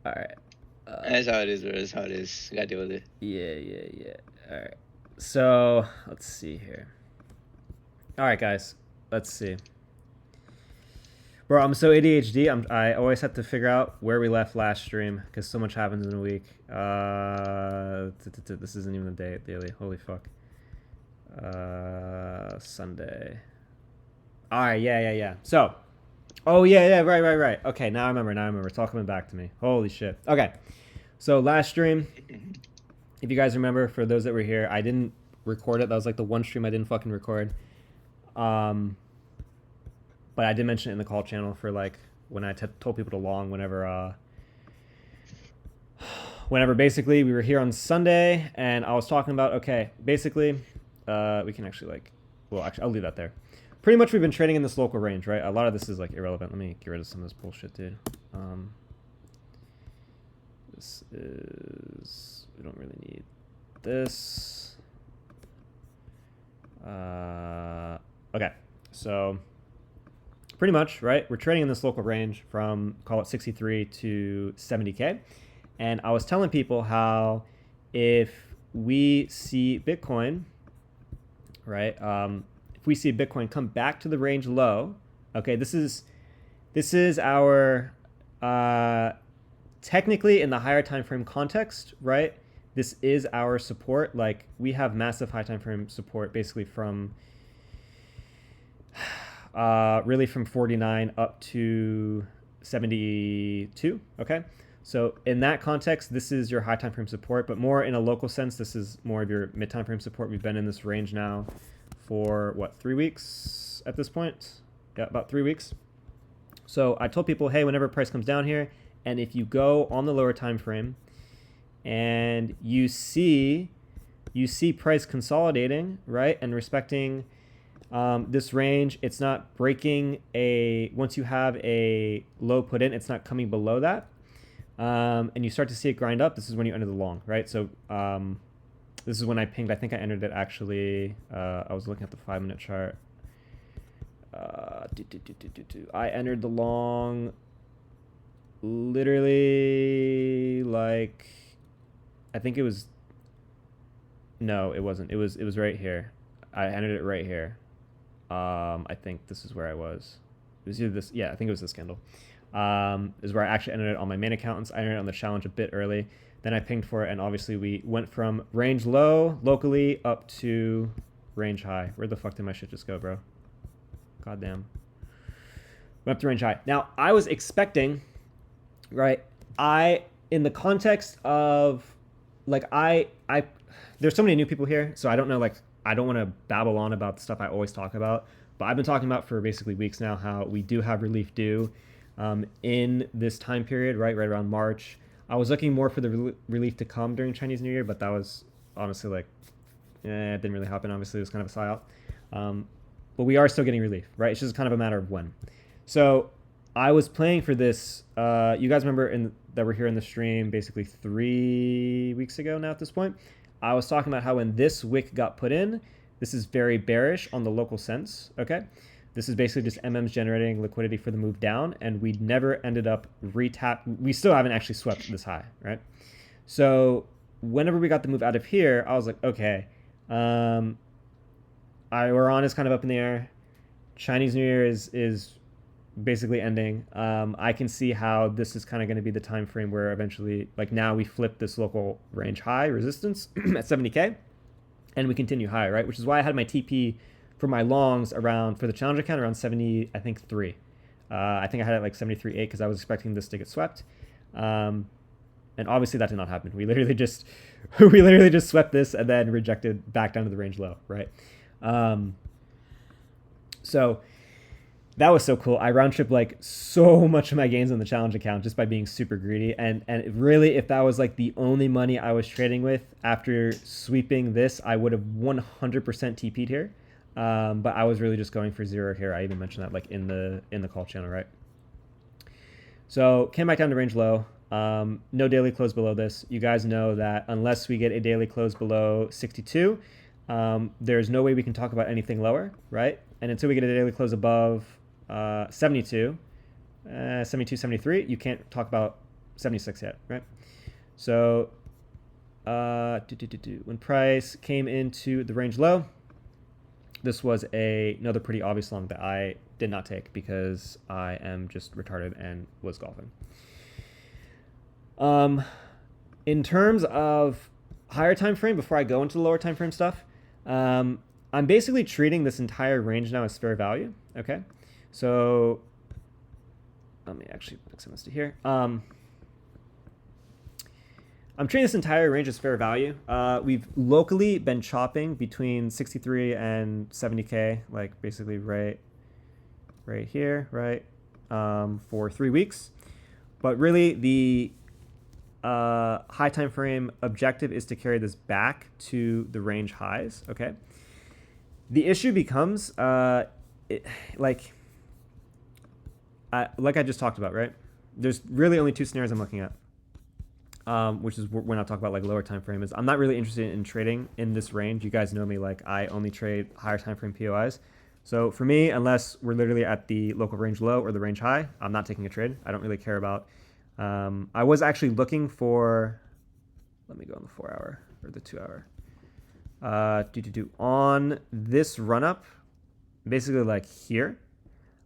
All right. That's how it is, bro. That's how it is. Gotta deal with it. Yeah. All right. So let's see here. All right, guys. Let's see. Bro, I'm so ADHD. I always have to figure out where we left last stream because so much happens in a week. This isn't even the day daily. Holy fuck. Sunday. All right. Yeah. So, oh yeah. Right. Okay, now I remember. It's all coming back to me. Holy shit. Okay. So last stream, if you guys remember, for those that were here, I didn't record it. That was like the one stream I didn't fucking record. Um, but I did mention it in the call channel for like when I told people to long whenever basically we were here on Sunday and I was talking about okay, basically, we can actually like, well, actually I'll leave that there. Pretty much we've been trading in this local range, right? A lot of this is like irrelevant. Let me get rid of some of this bullshit, dude. This is, we don't really need this. Okay, so pretty much, right? We're trading in this local range from, call it 63 to 70K. And I was telling people how if we see Bitcoin, right? If we see Bitcoin come back to the range low, okay, this is our technically in the higher time frame context, right? This is our support. Like we have massive high time frame support basically from really from 49 up to 72. Okay. So in that context, this is your high time frame support, but more in a local sense, this is more of your mid time frame support. We've been in this range now for what, 3 weeks at this point? Yeah, about 3 weeks. So I told people, hey, whenever price comes down here, and if you go on the lower time frame and you see price consolidating, right, and respecting this range, it's not breaking a, once you have a low put in, it's not coming below that. And you start to see it grind up. This is when you enter the long, right? So this is when I pinged. I think I entered it actually. I was looking at the 5-minute chart. I entered the long literally like, I think it was, no, it wasn't. It was right here. I entered it right here. I think this is where I was. It was either this. Yeah, I think it was this candle. Is where I actually entered it on my main account. I entered it on the challenge a bit early. Then I pinged for it, and obviously we went from range low locally up to range high. Where the fuck did my shit just go, bro? Goddamn. Went up to range high. Now I was expecting, right? In the context of, like there's so many new people here, so I don't know, like I don't want to babble on about the stuff I always talk about, but I've been talking about for basically weeks now how we do have relief due in this time period, right around March. I was looking more for the relief to come during Chinese New Year, but that was honestly like, it didn't really happen. Obviously, it was kind of a psyop. But we are still getting relief, right? It's just kind of a matter of when. So I was playing for this. You guys remember that we're here in the stream basically 3 weeks ago now at this point. I was talking about how when this wick got put in, this is very bearish on the local sense, okay? This is basically just MMs generating liquidity for the move down, and we never ended up we still haven't actually swept this high, right? So whenever we got the move out of here, I was like, okay, Iran is kind of up in the air. Chinese New Year is basically ending. I can see how this is kind of going to be the time frame where eventually, like now, we flip this local range high resistance at 70K, and we continue high, right? Which is why I had my TP for my longs around, for the challenge account, around 70, I think 3. I think I had it like 73.8 because I was expecting this to get swept. And obviously that did not happen. We literally just swept this and then rejected back down to the range low, right? So that was so cool. I round trip like so much of my gains on the challenge account just by being super greedy. And really, if that was like the only money I was trading with after sweeping this, I would have 100% TP'd here. But I was really just going for zero here. I even mentioned that like in the call channel, right? So came back down to range low. No daily close below this. You guys know that unless we get a daily close below 62, there's no way we can talk about anything lower, right? And until we get a daily close above 72, 72, 73, you can't talk about 76 yet, right? So when price came into the range low, this was another pretty obvious long that I did not take because I am just retarded and was golfing. In terms of higher time frame, before I go into the lower time frame stuff, I'm basically treating this entire range now as fair value. Okay, so let me actually mix this to here. I'm treating this entire range as fair value. We've locally been chopping between 63 and 70K, like basically right here, right, for 3 weeks. But really, the high time frame objective is to carry this back to the range highs. Okay. The issue becomes, like I just talked about, right? There's really only 2 scenarios I'm looking at. Which is when I talk about like lower time frame, is I'm not really interested in trading in this range. You guys know me, like I only trade higher time frame POIs. So for me, unless we're literally at the local range low or the range high, I'm not taking a trade. I don't really care about. I was actually looking for. Let me go on the 4 hour or the 2 hour. On this run up, basically like here.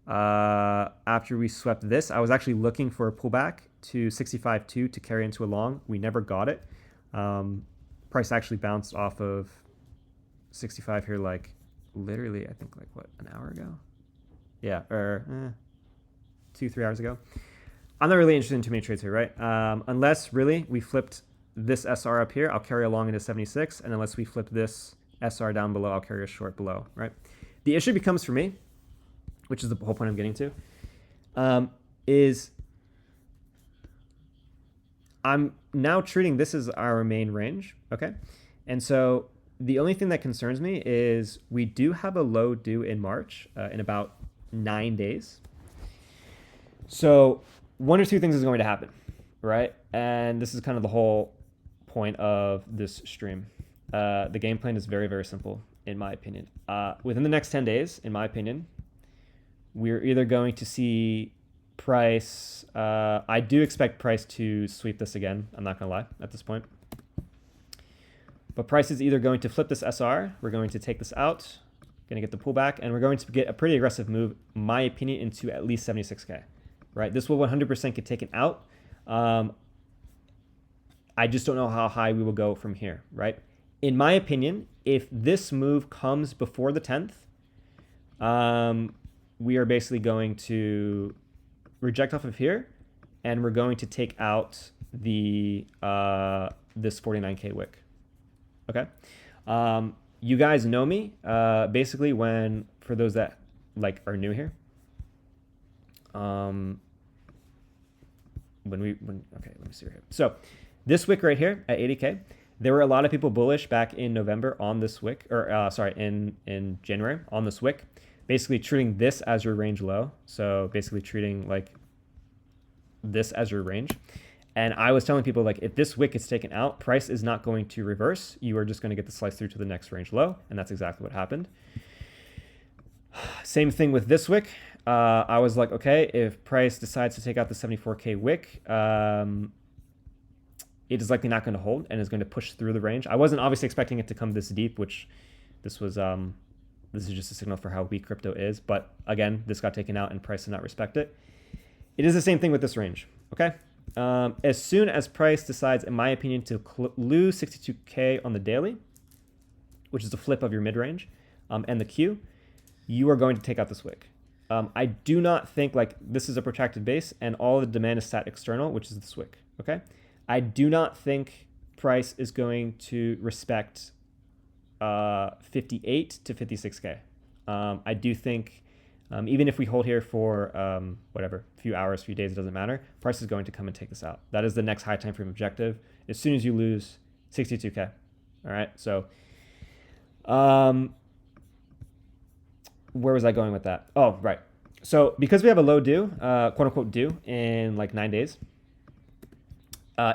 After we swept this, I was actually looking for a pullback to 65.2 to carry into a long. We never got it. Price actually bounced off of 65 here, like literally, I think like what, an hour ago? Yeah, or 2-3 hours ago. I'm not really interested in too many trades here, right? Unless really we flipped this SR up here, I'll carry a long into 76, and unless we flip this SR down below, I'll carry a short below, right? The issue becomes for me, which is the whole point I'm getting to, is I'm now treating this as our main range, okay? And so the only thing that concerns me is we do have a low due in March in about 9 days. So 1 or 2 things is going to happen, right? And this is kind of the whole point of this stream. The game plan is very, very simple, in my opinion. Within the next 10 days, in my opinion, we're either going to see price. I do expect price to sweep this again. I'm not going to lie at this point. But price is either going to flip this SR. We're going to take this out, going to get the pullback, and we're going to get a pretty aggressive move, in my opinion, into at least 76K. Right? This will 100% get taken out. I just don't know how high we will go from here. Right? In my opinion, if this move comes before the 10th, we are basically going to reject off of here, and we're going to take out the this 49K wick. Okay, you guys know me. Basically, for those that like are new here, okay, let me see right here. So this wick right here at 80K, there were a lot of people bullish back in November on this wick, or in January on this wick. Basically treating this as your range low. So basically treating like this as your range. And I was telling people, like, if this wick is taken out, price is not going to reverse. You are just going to get the slice through to the next range low. And that's exactly what happened. Same thing with this wick. I was like, okay, if price decides to take out the 74K wick, it is likely not going to hold and is going to push through the range. I wasn't obviously expecting it to come this deep, which this was... this is just a signal for how weak crypto is. But again, this got taken out and price did not respect it. It is the same thing with this range, okay? As soon as price decides, in my opinion, to lose 62K on the daily, which is the flip of your mid-range, and the Q, you are going to take out this wick. I do not think, like, this is a protracted base and all the demand is sat external, which is this wick, okay? I do not think price is going to respect 58 to 56K. I do think even if we hold here for whatever, few hours, few days, it doesn't matter, price is going to come and take this out. That is the next high time frame objective as soon as you lose 62K. All right, so where was I going with that? Oh, right. So because we have a low due, quote unquote due, in like 9 days,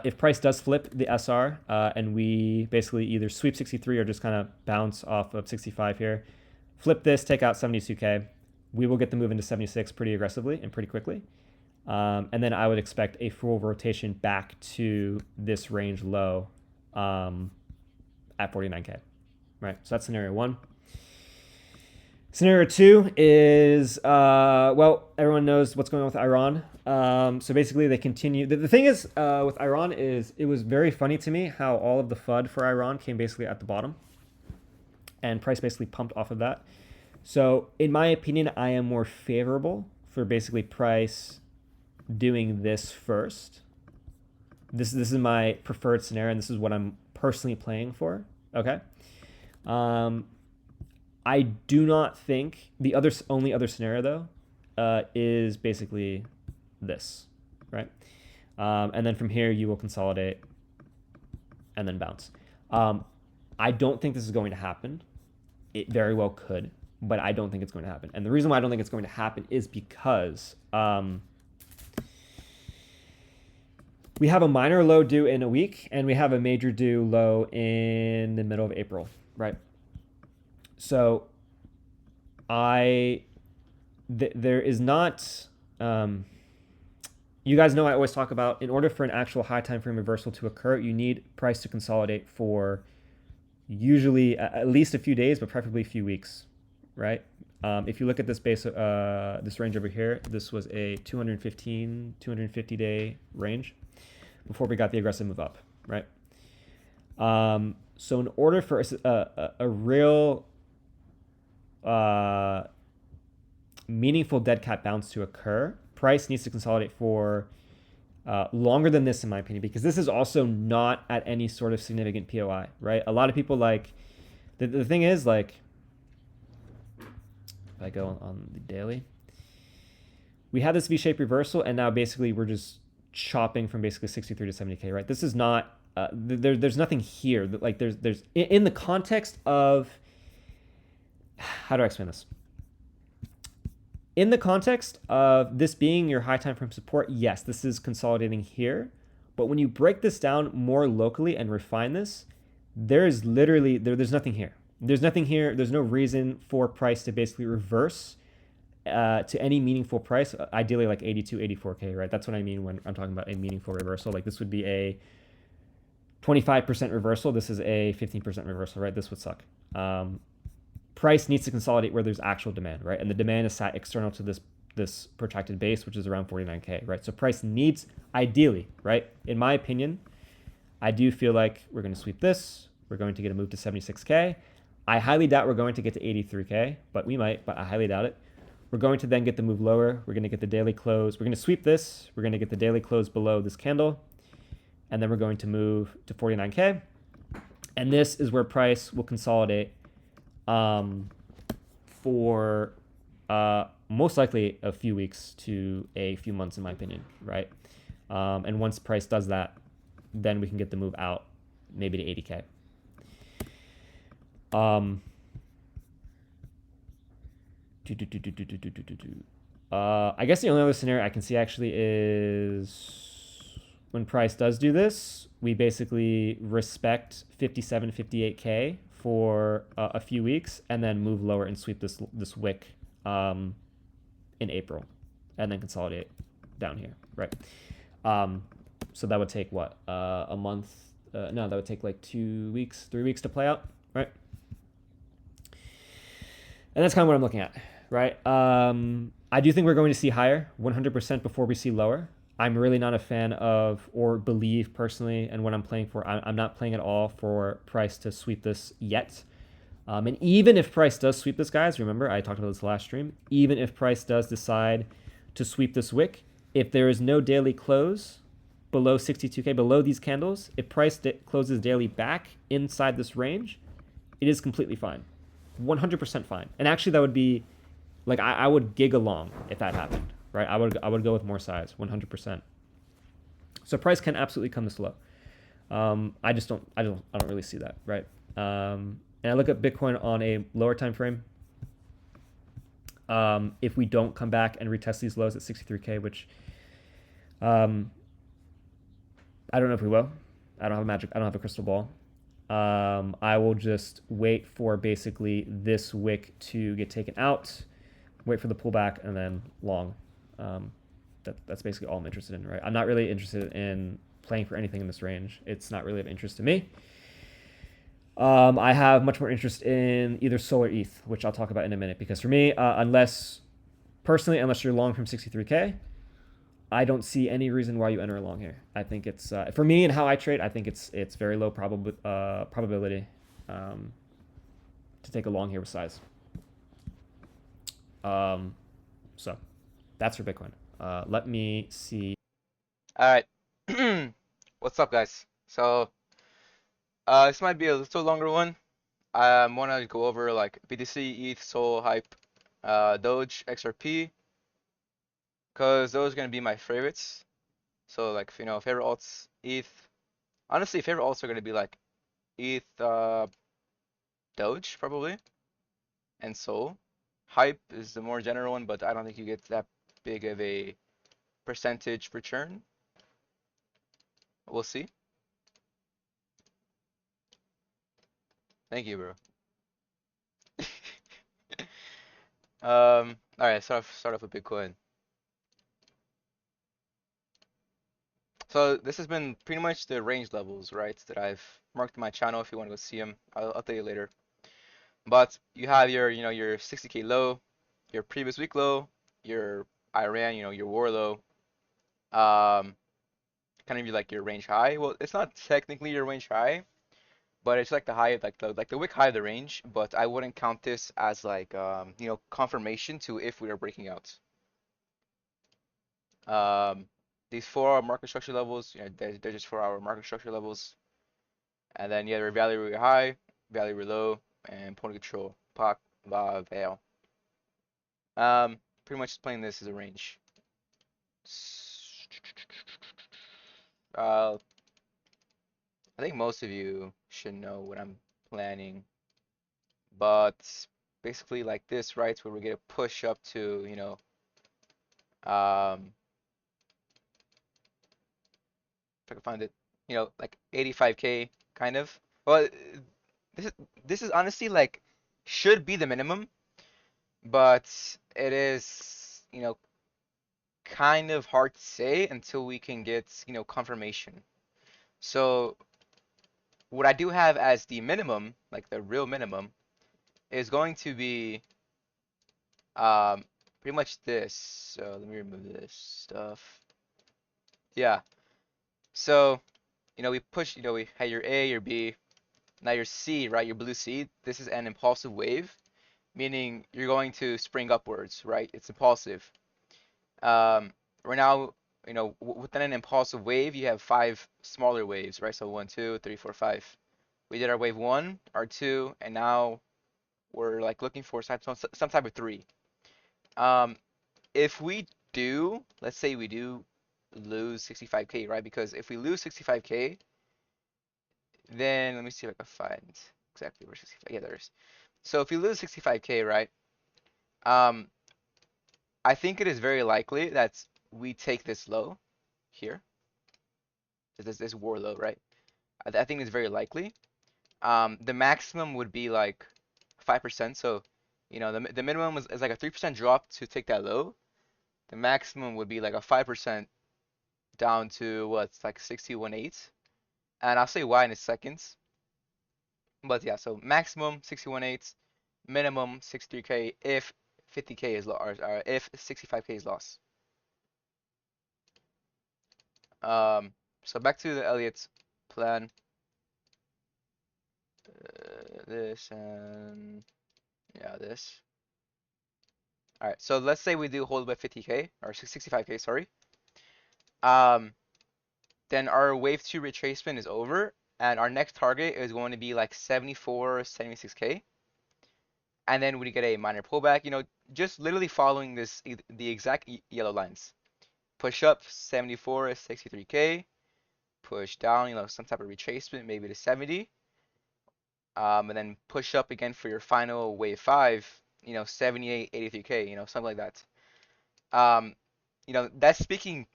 if price does flip the SR and we basically either sweep 63 or just kind of bounce off of 65 here, flip this, take out 72K, we will get the move into 76 pretty aggressively and pretty quickly. And then I would expect a full rotation back to this range low at 49K, right? So that's scenario one. Scenario two is, well, everyone knows what's going on with Iran. So basically, they continue. The thing is, with Iran is it was very funny to me how all of the FUD for Iran came basically at the bottom, and price basically pumped off of that. So in my opinion, I am more favorable for basically price doing this first. This is my preferred scenario, and this is what I'm personally playing for. Okay. I do not think the only other scenario though is basically this, right? And then from here you will consolidate and then bounce. I don't think this is going to happen. It very well could, but I don't think it's going to happen. And the reason why I don't think it's going to happen is because we have a minor low due in a week, and we have a major due low in the middle of April, right? So there is not, you guys know I always talk about, in order for an actual high time frame reversal to occur, you need price to consolidate for usually at least a few days, but preferably a few weeks, right? If you look at this this range over here, this was a 250 day range before we got the aggressive move up, right? So in order for a real meaningful dead cat bounce to occur, price needs to consolidate for longer than this, in my opinion, because this is also not at any sort of significant POI, right? A lot of people like, the thing is, like, if I go on the daily, we have this V-shaped reversal, and now basically we're just chopping from basically 63 to 70K, right? This is not, there's nothing here that, like, there's in the context of, how do I explain this? In the context of this being your high time frame support, yes, this is consolidating here. But when you break this down more locally and refine this, there's literally, there's nothing here. There's nothing here. There's no reason for price to basically reverse to any meaningful price, ideally like 82, 84K, right? That's what I mean when I'm talking about a meaningful reversal. Like this would be a 25% reversal. This is a 15% reversal, right? This would suck. Price needs to consolidate where there's actual demand, right? And the demand is sat external to this protracted base, which is around 49K, right? So price needs, ideally, right? In my opinion, I do feel like we're going to sweep this. We're going to get a move to 76K. I highly doubt we're going to get to 83K, but we might, but I highly doubt it. We're going to then get the move lower. We're going to get the daily close. We're going to sweep this. We're going to get the daily close below this candle. And then we're going to move to 49K. And this is where price will consolidate for most likely a few weeks to a few months, in my opinion, right? And once price does that, then we can get the move out maybe to 80K. I guess the only other scenario I can see actually is when price does do this, we basically respect 57, 58K for a few weeks and then move lower and sweep this wick in April and then consolidate down here, right? So that would take what, a month? No, that would take like 2 weeks, 3 weeks to play out, right? And that's kind of what I'm looking at, right? I do think we're going to see higher 100% before we see lower. I'm really not a fan of, or believe personally, and what I'm playing for, I'm not playing at all for price to sweep this yet. And even if price does sweep this, guys, remember I talked about this last stream, even if price does decide to sweep this wick, if there is no daily close below 62K, below these candles, if price closes daily back inside this range, it is completely fine. 100% fine. And actually that would be, like, I would gig along if that happened, right? I would go with more size, 100%. So price can absolutely come this low. I don't really see that, right? And I look at Bitcoin on a lower time frame. If we don't come back and retest these lows at 63K, which I don't know if we will. I don't have a crystal ball. I will just wait for basically this wick to get taken out, wait for the pullback, and then long. That's basically all I'm interested in, right? I'm not really interested in playing for anything in this range. It's not really of interest to me. I have much more interest in either SOL or ETH, which I'll talk about in a minute. Because for me, unless you're long from 63K, I don't see any reason why you enter along here. I think it's for me and how I trade. I think it's very low probability um, to take a long here with size. Um, so that's for Bitcoin. Let me see. All right. What's up, guys? So, this might be a little longer one. I want to go over like BTC, ETH, Sol, Hype, Doge, XRP, because those are gonna be my favorites. So, like, favorite alts, ETH. Honestly, favorite alts are gonna be like ETH, Doge probably, and Sol. Hype is the more general one, but I don't think you get that big of a percentage return. We'll see. Thank you, bro. All right, start off with Bitcoin. So this has been pretty much the range levels, right, that I've marked in my channel. If you want to go see them, I'll tell you later. But you have your 60K low, your previous week low, your Iran, your war low, um, kind of like your range high. Well, it's not technically your range high, but it's like the high, like the wick high of the range. But I wouldn't count this as like confirmation to if we are breaking out. Um, these 4-hour market structure levels, they're just 4-hour market structure levels. And then you have your value high, value low, and point of control, POC, VA, veil. Pretty much just playing this as a range. Uh, I think most of you should know what I'm planning, but basically like this, right, where we get a push up to, if I can find it, like 85K kind of. Well, this is this is honestly like should be the minimum, but it is, kind of hard to say until we can get, confirmation. So what I do have as the minimum, like the real minimum, is going to be um pretty much this. So let me remove this stuff. Yeah. So, we push, we had your A, your B, now your C, right? Your blue C. This is an impulsive wave, meaning you're going to spring upwards, right? It's impulsive. Right now, within an impulsive wave, you have 5 smaller waves, right? So 1, 2, 3, 4, 5. We did our wave 1, our 2, and now we're like looking for some type of 3. Um, if we do, let's say we do lose 65K, right? Because if we lose 65K, then let me see if I can find exactly where 65. Yeah, there is. So if you lose 65K, right? Um, I think it is very likely that we take this low here. This war low, right? I think it's very likely. The maximum would be like 5%. So, the minimum is like a 3% drop to take that low. The maximum would be like a 5% down to what's like 61.8. And I'll say why in a second. But yeah, so maximum 61.8, minimum 63K if 50K is lost, or if 65K is lost. So back to the Elliott plan. This and yeah, this. All right, so let's say we do hold by 50K or 65K, sorry. Um, then our wave 2 retracement is over, and our next target is going to be like 74, 76K. And then we get a minor pullback, just literally following the exact yellow lines. Push up 74, 63K. Push down, some type of retracement, maybe to 70. And then push up again for your final wave 5, 78, 83K, something like that. Um, that's speaking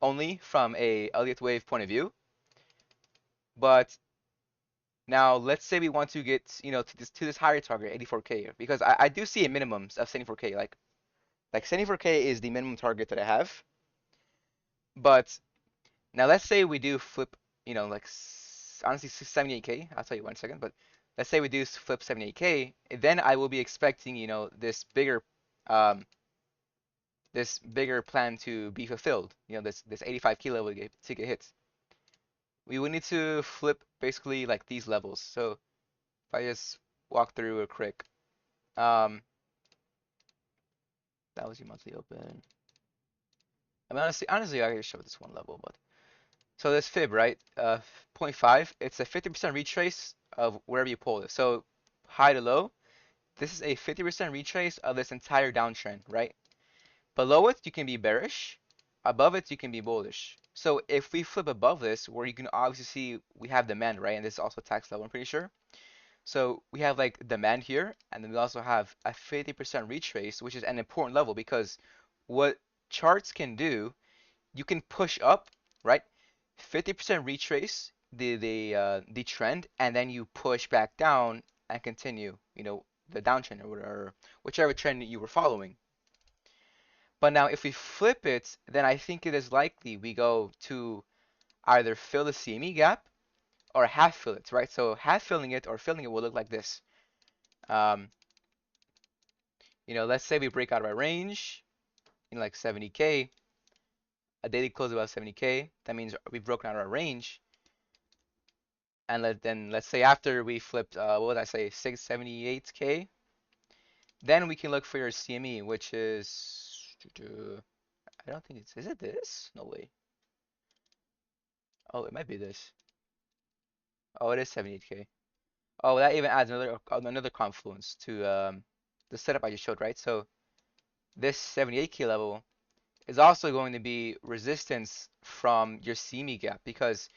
only from a Elliott wave point of view. But now let's say we want to get, to this higher target, 84K, because I do see a minimum of 74K. Like Like 74K is the minimum target that I have. But now let's say we do flip, like honestly 78K. I'll tell you 1 second, but let's say we do flip 78K, then I will be expecting, um, this bigger plan to be fulfilled. This 85K level to get hit. We would need to flip basically like these levels. So if I just walk through a quick, um, that was your monthly open. I mean, honestly, I can show this one level, but so this fib, right? zero point 0.5, it's a 50% retrace of wherever you pull it. So high to low, this is a 50% retrace of this entire downtrend, right? Below it, you can be bearish. Above it, you can be bullish. So if we flip above this, where you can obviously see we have demand, right? And this is also tax level, I'm pretty sure. So we have like demand here, and then we also have a 50% retrace, which is an important level because what charts can do, you can push up, right? 50% retrace the trend, and then you push back down and continue, the downtrend or whichever trend you were following. But now if we flip it, then I think it is likely we go to either fill the CME gap or half fill it, right? So half filling it or filling it will look like this. Um, let's say we break out of our range in like 70K, a daily close above 70K. That means we've broken out of our range. And then let's say after we flipped, what would I say, 678K, then we can look for your CME, which is, I don't think is it this? No way. Oh, it might be this. Oh, it is 78K. Oh, that even adds another confluence to the setup I just showed, right? So this 78K level is also going to be resistance from your CME gap because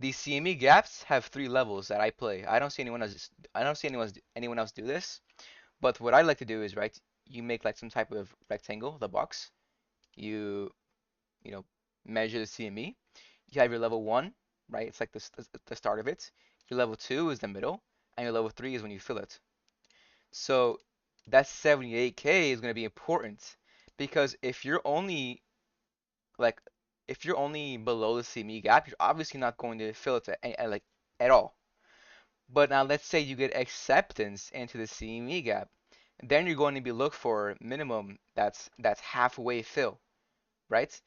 these CME gaps have 3 levels that I play. I don't see anyone else do this. But what I like to do is, right, you make like some type of rectangle, the box. You, you know, measure the CME. You have your level 1, right? It's like the start of it. Your level 2 is the middle, and your level 3 is when you fill it. So that 78K is going to be important because like if you're only below the CME gap, you're obviously not going to fill it like at all. But now let's say you get acceptance into the CME gap, then you're going to be look for minimum that's halfway fill, right?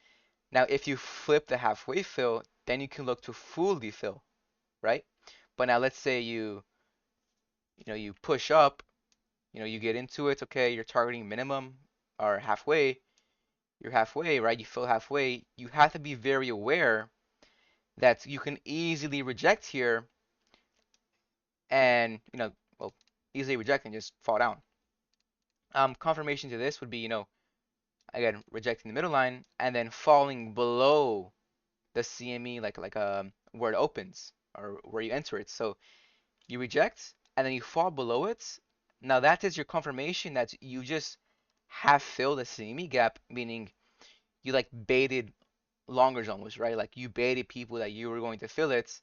Now if you flip the halfway fill, then you can look to fully fill, right? But now let's say you push up, you get into it, okay, you're targeting minimum or halfway, you're halfway, right? You fill halfway. You have to be very aware that you can easily reject here and, well, easily reject and just fall down. Confirmation to this would be, again, rejecting the middle line and then falling below the CME like where it opens or where you enter it. So you reject and then you fall below it. Now that is your confirmation that you just have filled the CME gap, meaning you like baited longers almost, right? Like you baited people that you were going to fill it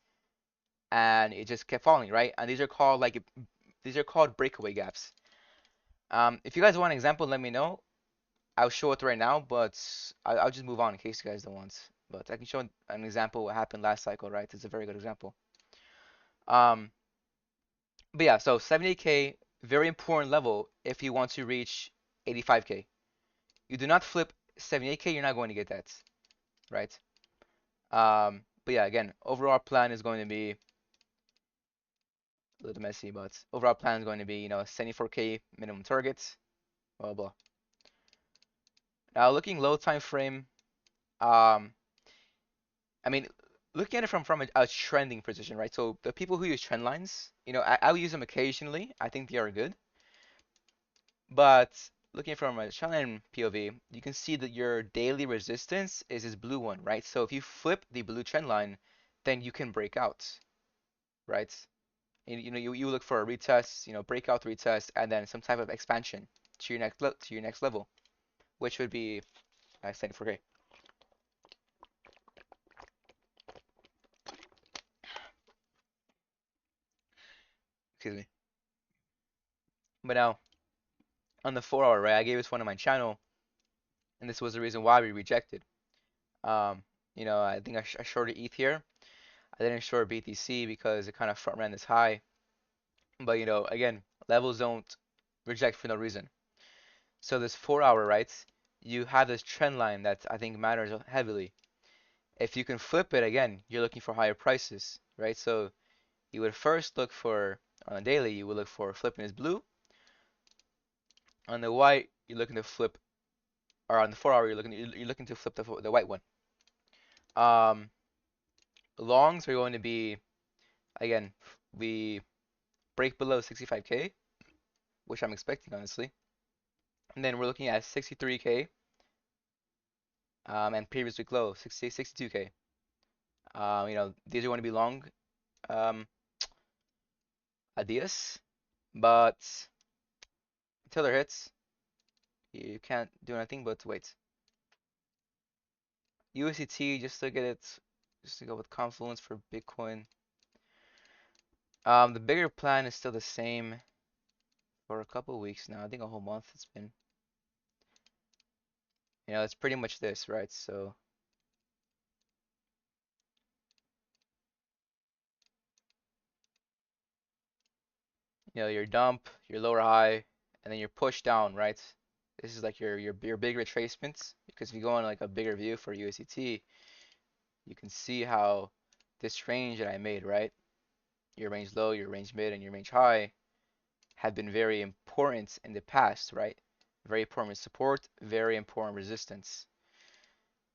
and it just kept falling, right? And these are called breakaway gaps. If you guys want an example, let me know. I'll show it right now, but I'll just move on in case you guys don't want. But I can show an example what happened last cycle, right? It's a very good example. Um, but yeah, so 70K, very important level if you want to reach 85K. You do not flip 78K, you're not going to get that, right? But yeah, again, overall plan is going to be a little messy, but overall plan is going to be, 74K minimum targets, blah, blah. Now looking low time frame, um, I mean, looking at it from a trending position, right? So the people who use trend lines, I'll use them occasionally. I think they are good. But looking from a trend line POV, you can see that your daily resistance is this blue one, right? So if you flip the blue trend line, then you can break out, right? And, you look for a retest, breakout retest, and then some type of expansion to your next level, which would be 74K. Excuse me. But now on the 4 hour, right? I gave this one on my channel. and this was the reason why we rejected. Um, I think I shorted ETH here. I didn't short BTC because it kind of front ran this high. But again, levels don't reject for no reason. So this 4 hour, right? You have this trend line that I think matters heavily. If you can flip it again, you're looking for higher prices, right? So you would first look for on a daily, you would look for flipping is blue. On the white, you're looking to flip, or on the 4 hour, you're looking to flip the white one. Um, Longs are going to be again, we break below 65K, which I'm expecting honestly, and then we're looking at 63K, and previous week low 62K. These are going to be long um, ideas, but until there hits, you can't do anything but wait. USDT, just to go with Confluence for Bitcoin. The bigger plan is still the same for a couple weeks now. I think a whole month it's been. It's pretty much this, right? So, your dump, your lower high, and then your push down, right? This is like your big retracements because if you go on like a bigger view for USDT, you can see how this range that I made, right? Your range low, your range mid, and your range high have been very important in the past, right? Very important support, very important resistance.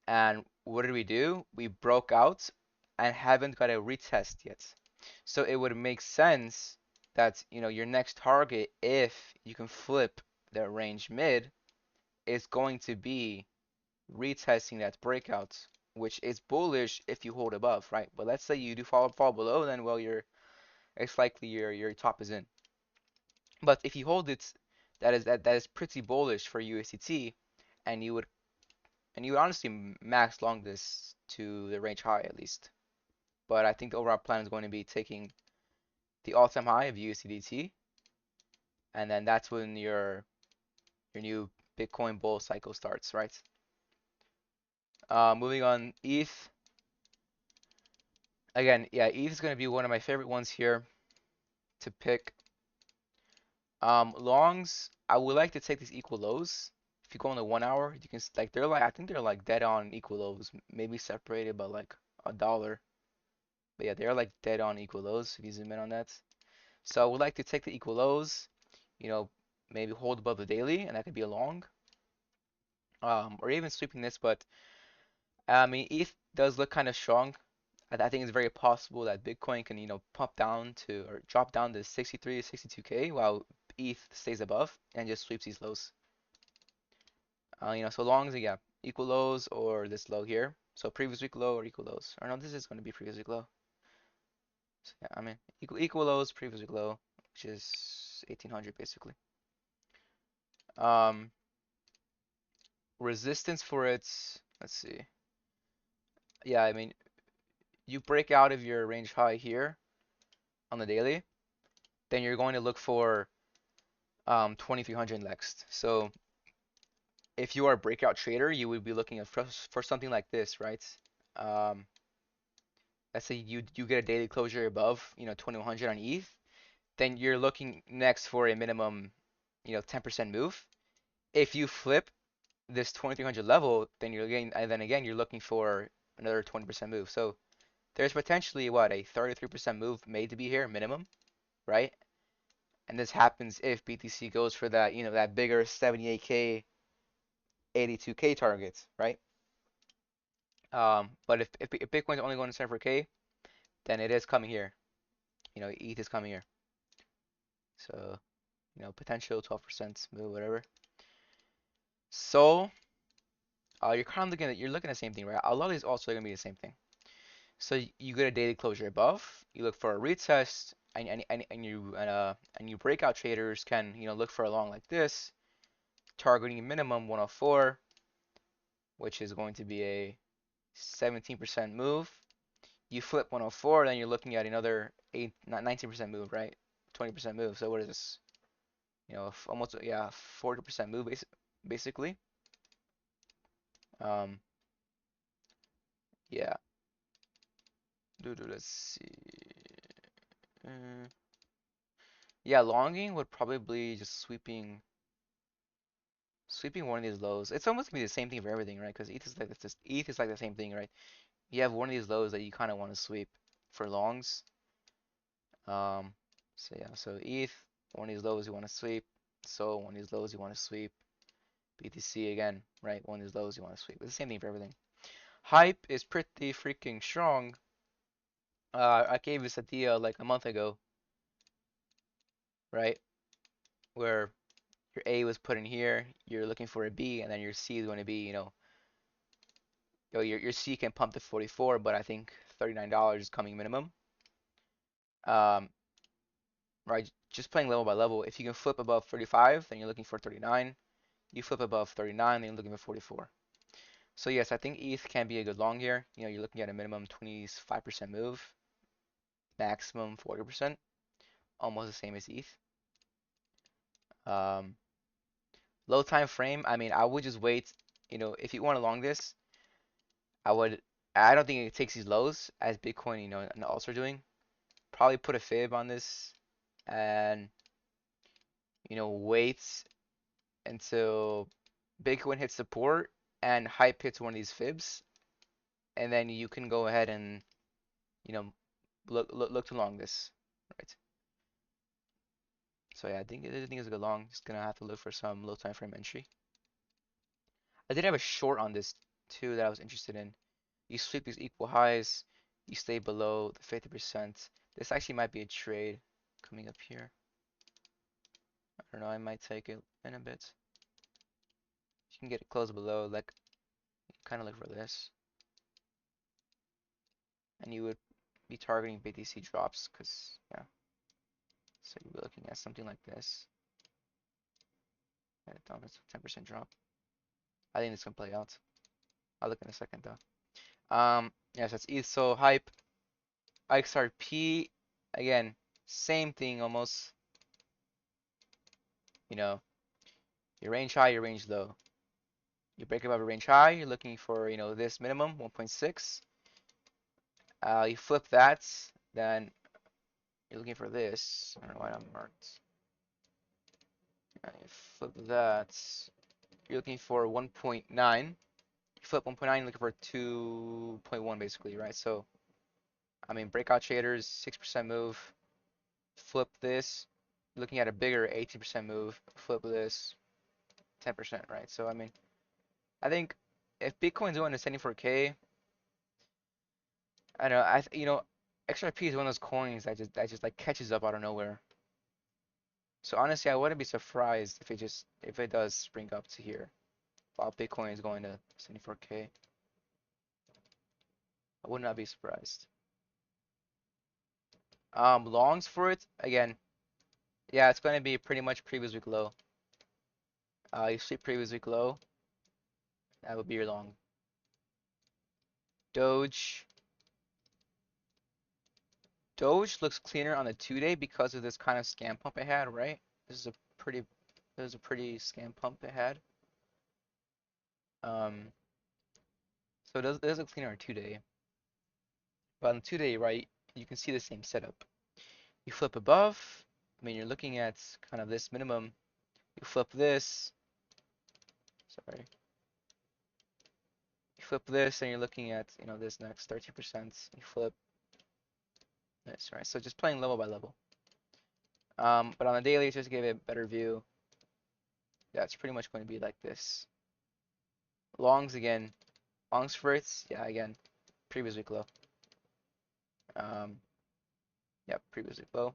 And what did we do? We broke out and haven't got a retest yet. So it would make sense that, your next target, if you can flip the range mid, is going to be retesting that breakout, which is bullish if you hold above, right? But let's say you do fall below, then well, it's likely your top is in. But if you hold it, that is pretty bullish for USDT, and you would honestly max long this to the range high at least. But I think the overall plan is going to be taking the all-time high of USDT, and then that's when your new Bitcoin bull cycle starts, right? Moving on, ETH. Again, yeah, ETH is going to be one of my favorite ones here to pick. Longs, I would like to take these equal lows. If you go on the 1 hour, you can like I think they're like dead on equal lows, maybe separated by like $1. But yeah, they're like dead on equal lows if you zoom in on that. So I would like to take the equal lows, you know, maybe hold above the daily, and that could be a long, or even sweeping this. But I mean, ETH does look kind of strong. I think it's very possible that Bitcoin can, pump down to or drop down to 63, 62K while ETH stays above and just sweeps these lows. So long as yeah, equal lows or this low here. So previous week low or equal lows. Or no, this is going to be previous week low. So yeah, I mean equal lows, previous week low, which is 1800 basically. Um, Resistance for it. Let's see. Yeah, I mean you break out of your range high here on the daily, then you're going to look for 2300 next. So if you are a breakout trader, you would be looking for something like this, right? Um, let's say you get a daily closure above, 2100 on ETH, then you're looking next for a minimum, 10% move. If you flip this 2300 level, then you're looking for another 20% move. So there's potentially what a 33% move made to be here minimum, right? And this happens if BTC goes for that, that bigger 78K, 82K target, right? But if Bitcoin's only going to 74K, then it is coming here. ETH is coming here. So, potential 12% move, whatever. So, you're kind of looking at the same thing, right? A lot of these also are gonna be the same thing. So you get a daily closure above, you look for a retest, and you breakout traders can look for a long like this, targeting minimum 104, which is going to be a 17% move. You flip 104, then you're looking at another 19% move, right? 20% move. So what is this? Almost, yeah, 40% move basically. Um, yeah. Let's see. Uh, yeah, longing would probably be just sweeping one of these lows. It's almost gonna be the same thing for everything, right? Because ETH is like the same thing, right? You have one of these lows that you kind of want to sweep for longs. Um, so yeah, so ETH, one of these lows you want to sweep. So one of these lows you want to sweep. BTC again, right? One of these lows you want to sweep. It's the same thing for everything. Hype is pretty freaking strong. I gave this idea like a month ago, right? Where your A was put in here, you're looking for a B, and then your C is going to be, your C can pump to 44, but I think $39 is coming minimum. Um, right? Just playing level by level. If you can flip above 35, then you're looking for 39. You flip above 39, then you're looking for 44. So yes, I think ETH can be a good long here. You're looking at a minimum 25% move, maximum 40%, almost the same as ETH. Um, Low time frame, I mean, I would just wait. If you want to long this, I would. I don't think it takes these lows as Bitcoin, and also doing. Probably put a fib on this and wait until Bitcoin hits support and hype hits one of these fibs, and then you can go ahead and you know look to long this, right? So yeah, I think it's a good long. Just gonna have to look for some low time frame entry. I did have a short on this too that I was interested in. You sweep these equal highs, you stay below the 50%. This actually might be a trade coming up here. I don't know, I might take it in a bit. You can get it close below, like kind of look for this. And you would be targeting BTC drops, because, yeah. So you'd be looking at something like this. And it's a 10% drop. I think it's gonna play out. I'll look in a second though. Yes, that's ETH. So hype, XRP, again, same thing almost. You know, your range high, your range low. You break above a range high, you're looking for, this minimum, 1.6. You flip that, then you're looking for this. I don't know why I'm marked. You flip that, you're looking for 1.9. You flip 1.9, you're looking for 2.1 basically, right? So, I mean, breakout traders, 6% move. Flip this, looking at a bigger 18% move. Flip this, 10%, right? So, I mean, I think if Bitcoin's going to 74K, I don't know. XRP is one of those coins that just like catches up out of nowhere. So honestly, I wouldn't be surprised if it does spring up to here while Bitcoin is going to 74K. I would not be surprised. Longs for it again. Yeah, it's going to be pretty much previous week low. You see previous week low, that would be your long. Doge. Doge looks cleaner on the 2-day because of this kind of scam pump it had, right? This is a pretty, this is a pretty scam pump it had. Um, so it does look cleaner on 2-day. But on the 2-day, right, you can see the same setup. You flip above, I mean, you're looking at kind of this minimum. You flip this, sorry. You flip this and you're looking at, this next 13%. You flip this, right? So just playing level by level. But on the daily, just to give it a better view, yeah, it's pretty much going to be like this. Longs again, longs for it, yeah, again, previous week low. Um, yeah, previous week low.